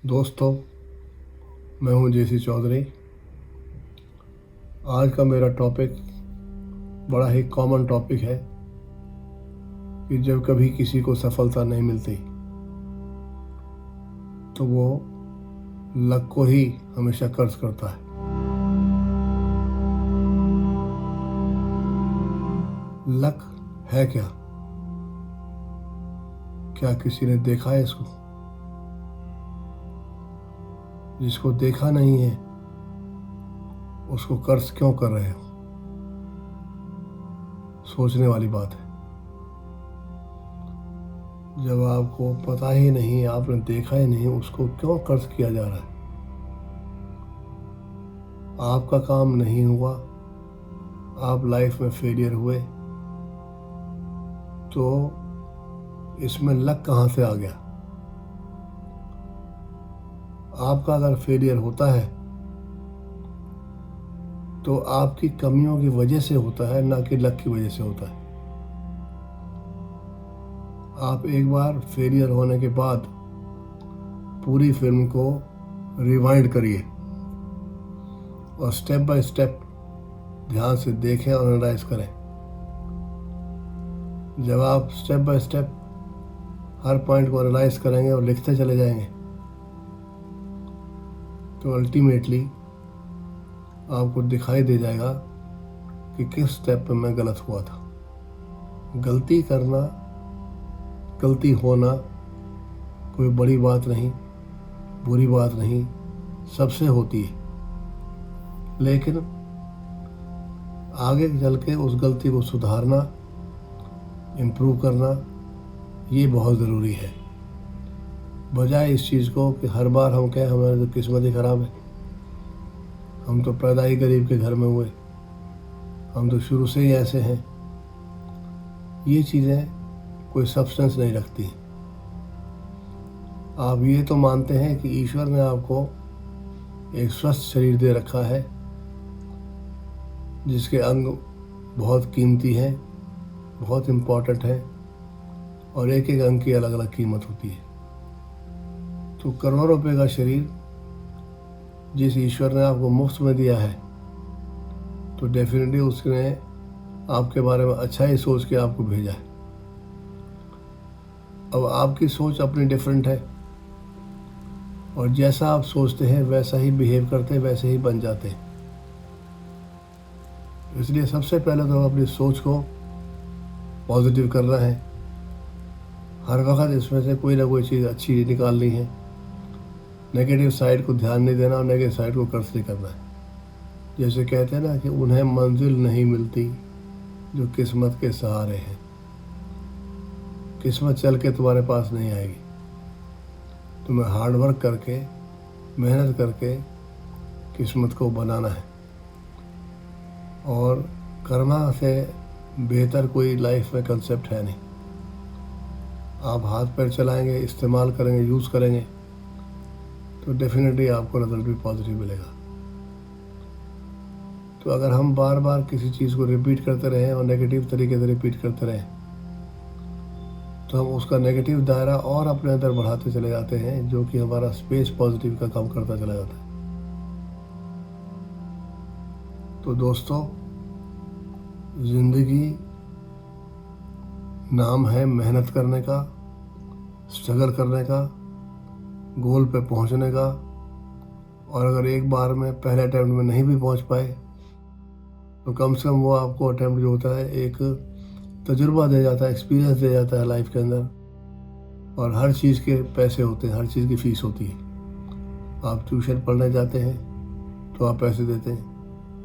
दोस्तों, मैं हूं जेसी चौधरी। आज का मेरा टॉपिक बड़ा ही कॉमन टॉपिक है कि जब कभी किसी को सफलता नहीं मिलती तो वो लक को ही हमेशा कर्ज करता है। लक है क्या? क्या किसी ने देखा है इसको? जिसको देखा नहीं है उसको कर्ज क्यों कर रहे हो? सोचने वाली बात है। जब आपको पता ही नहीं, आपने देखा ही नहीं, उसको क्यों कर्ज किया जा रहा है? आपका काम नहीं हुआ, आप लाइफ में फेलियर हुए, तो इसमें लक कहाँ से आ गया? आपका अगर फेलियर होता है तो आपकी कमियों की वजह से होता है, ना कि लक की वजह से होता है। आप एक बार फेलियर होने के बाद पूरी फिल्म को रिवाइंड करिए और स्टेप बाय स्टेप ध्यान से देखें और एनालाइज करें। जब आप step by step her point को एनालाइज करेंगे और लिखते चले जाएंगे तो अल्टीमेटली आपको दिखाई दे जाएगा कि किस स्टेप पे मैं गलत हुआ था। गलती करना, गलती होना कोई बड़ी बात नहीं, बुरी बात नहीं, सबसे होती है। लेकिन आगे चल के उस गलती को सुधारना, इम्प्रूव करना, ये बहुत ज़रूरी है। बजाय इस चीज़ को कि हर बार हम कहें हमारी तो किस्मत ही ख़राब है, हम तो पैदा ही गरीब के घर में हुए, हम तो शुरू से ही ऐसे हैं। ये चीज़ें कोई सब्सटेंस नहीं रखती। आप ये तो मानते हैं कि ईश्वर ने आपको एक स्वस्थ शरीर दे रखा है जिसके अंग बहुत कीमती हैं, बहुत इम्पोर्टेंट है, और एक एक अंग की अलग अलग कीमत होती है। तो करोड़ों रुपए का शरीर जिस ईश्वर ने आपको मुफ्त में दिया है, तो डेफिनेटली उसने आपके बारे में अच्छा ही सोच के आपको भेजा है। अब आपकी सोच अपनी डिफरेंट है और जैसा आप सोचते हैं वैसा ही बिहेव करते हैं, वैसे ही बन जाते हैं। इसलिए सबसे पहले तो अपनी सोच को पॉजिटिव करना है। हर वक्त इसमें से कोई ना कोई चीज़ अच्छी निकालनी है। नेगेटिव साइड को ध्यान नहीं देना और नेगेटिव साइड को कर्ज नहीं करना है। जैसे कहते हैं ना कि उन्हें मंजिल नहीं मिलती जो किस्मत के सहारे हैं। किस्मत चल के तुम्हारे पास नहीं आएगी, तुम्हें हार्ड वर्क करके, मेहनत करके किस्मत को बनाना है। और कर्मा से बेहतर कोई लाइफ में कंसेप्ट है नहीं। आप हाथ पैर चलाएंगे, इस्तेमाल करेंगे, यूज़ करेंगे तो डेफिनेटली आपको रिजल्ट भी पॉजिटिव मिलेगा। तो अगर हम बार बार किसी चीज़ को रिपीट करते रहें और नेगेटिव तरीके से रिपीट करते रहें तो हम उसका नेगेटिव दायरा और अपने अंदर बढ़ाते चले जाते हैं, जो कि हमारा स्पेस पॉजिटिव का कम करता चला जाता है। तो दोस्तों, ज़िंदगी नाम है मेहनत करने का, स्ट्रगल करने का, गोल पे पहुंचने का। और अगर एक बार में पहले अटैम्प्ट में नहीं भी पहुंच पाए तो कम से कम वो आपको अटैम्प्ट जो होता है एक तजुर्बा दे जाता है, एक्सपीरियंस दे जाता है लाइफ के अंदर। और हर चीज़ के पैसे होते हैं, हर चीज़ की फ़ीस होती है। आप ट्यूशन पढ़ने जाते हैं तो आप पैसे देते हैं,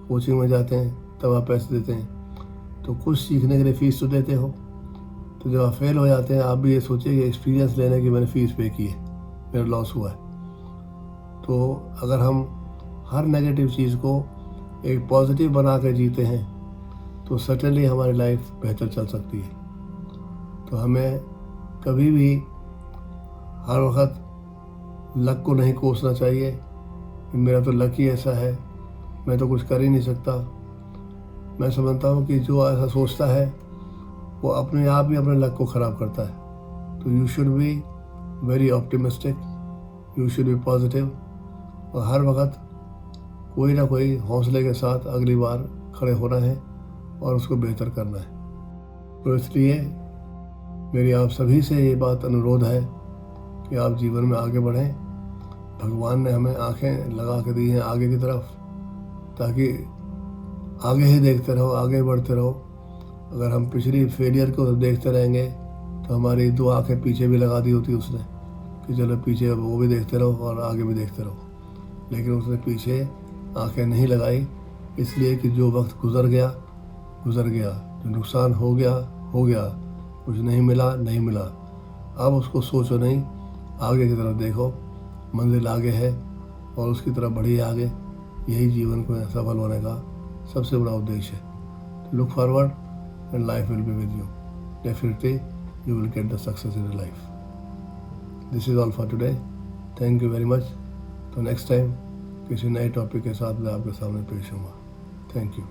कोचिंग में जाते हैं तब आप पैसे देते हैं, तो कुछ सीखने के लिए फ़ीस तो देते हो। तो जब आप फेल हो जाते हैं आप भी ये सोचिए कि एक्सपीरियंस लेने की मैंने फ़ीस पे की है, मेरा लॉस हुआ है। तो अगर हम हर नेगेटिव चीज़ को एक पॉजिटिव बना कर जीते हैं तो सर्टेनली हमारी लाइफ बेहतर चल सकती है। तो हमें कभी भी हर वक्त लक को नहीं कोसना चाहिए कि मेरा तो लक ही ऐसा है, मैं तो कुछ कर ही नहीं सकता। मैं समझता हूँ कि जो ऐसा सोचता है वो अपने आप ही अपने लक को ख़राब करता है। तो you should be very optimistic, you should be positive, और हर वक्त कोई ना कोई हौसले के साथ अगली बार खड़े होना है और उसको बेहतर करना है। तो इसलिए मेरी आप सभी से ये बात अनुरोध है कि आप जीवन में आगे बढ़ें। भगवान ने हमें आंखें लगा के दी हैं आगे की तरफ, ताकि आगे ही देखते रहो, आगे बढ़ते रहो। अगर हम पिछली फेलियर को देखते रहेंगे तो हमारी 2 आंखें पीछे भी लगा दी होती उसने कि चलो पीछे वो भी देखते रहो और आगे भी देखते रहो, लेकिन उसने पीछे आंखें नहीं लगाई, इसलिए कि जो वक्त गुजर गया, जो नुकसान हो गया, कुछ नहीं मिला। अब उसको सोचो नहीं, आगे की तरफ देखो, मंजिल आगे है और उसकी तरफ बढ़िए आगे। यही जीवन को सफल होने का सबसे बड़ा उद्देश्य है। Look forward and life will be with you. Definitely you will get the success in life. This is all for today. Thank you very much. तो नेक्स्ट टाइम किसी नए टॉपिक के साथ मैं आपके सामने पेश होऊंगा। Thank you.